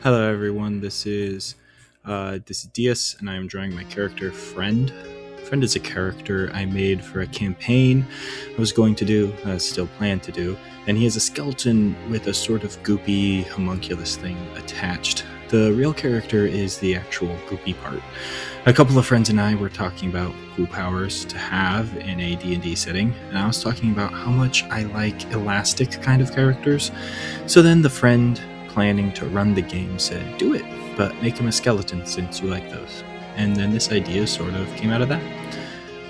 Hello everyone, this is Diaz, and I am drawing my character Friend. Friend is a character I made for a campaign I was going to do, still plan to do, and he is a skeleton with a sort of goopy homunculus thing attached. The real character is the actual goopy part. A couple of friends and I were talking about cool powers to have in a D&D setting, and I was talking about how much I like elastic kind of characters. So then the friend planning to run the game said, do it, but make him a skeleton since you like those. And then this idea sort of came out of that.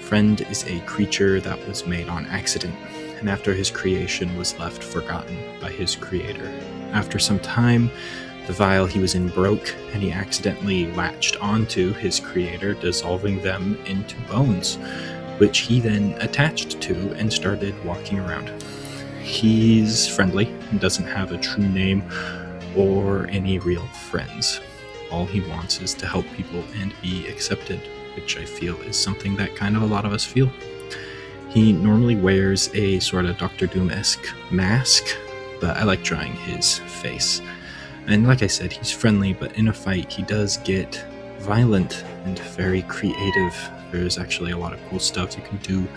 Friend is a creature that was made on accident, and after his creation was left forgotten by his creator. After some time, the vial he was in broke, and he accidentally latched onto his creator, dissolving them into bones, which he then attached to and started walking around. He's friendly and doesn't have a true name or any real friends. All he wants is to help people and be accepted, which I feel is something that kind of a lot of us feel. He normally wears a sort of Dr. Doom-esque mask, but I like drawing his face. And like I said, he's friendly, but in a fight he does get violent and very creative. There's actually a lot of cool stuff you can do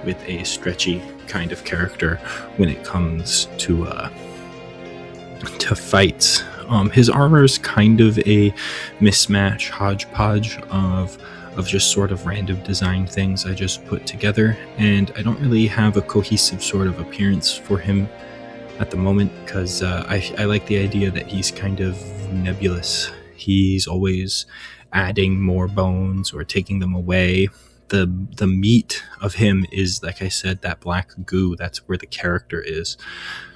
with a stretchy kind of character when it comes to fights. His armor is kind of a mismatch, hodgepodge of just sort of random design things I just put together, and I don't really have a cohesive sort of appearance for him at the moment because I like the idea that he's kind of nebulous. He's always adding more bones or taking them away. The meat of him is, like I said, that black goo. That's where the character is.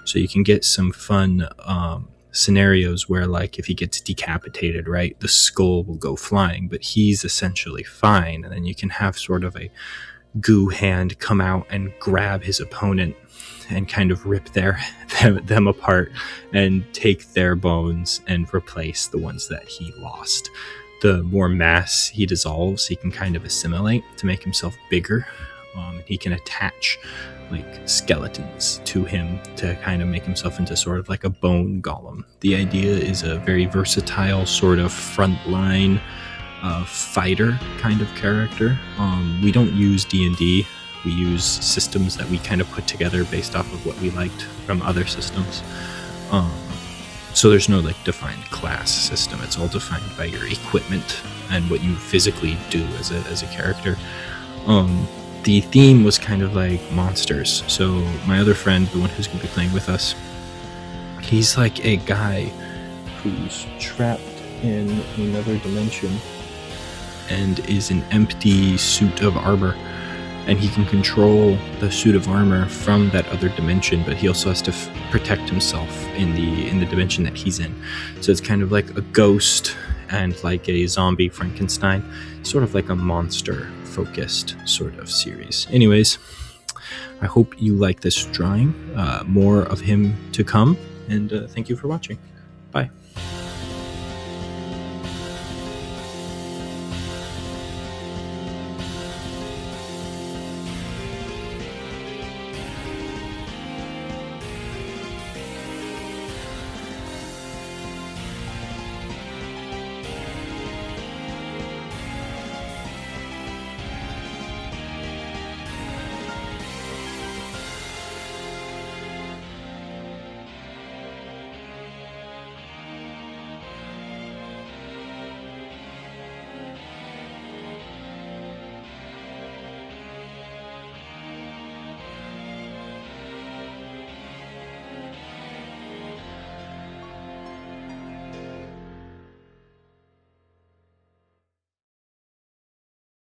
So you can get some fun scenarios where, like, if he gets decapitated, right, the skull will go flying, but he's essentially fine. And then you can have sort of a goo hand come out and grab his opponent and kind of rip them apart and take their bones and replace the ones that he lost. The more mass he dissolves, he can kind of assimilate to make himself bigger. He can attach like skeletons to him to kind of make himself into sort of like a bone golem. The idea is a very versatile sort of frontline fighter kind of character. We don't use D&D. We use systems that we kind of put together based off of what we liked from other systems. So there's no like defined class system. It's all defined by your equipment and what you physically do as a character. The theme was kind of like monsters. So my other friend, the one who's going to be playing with us, he's like a guy who's trapped in another dimension and is an empty suit of armor. And he can control the suit of armor from that other dimension, but he also has to protect himself in the dimension that he's in. So it's kind of like a ghost and like a zombie Frankenstein, sort of like a monster-focused sort of series. Anyways, I hope you like this drawing. More of him to come, and thank you for watching. Bye.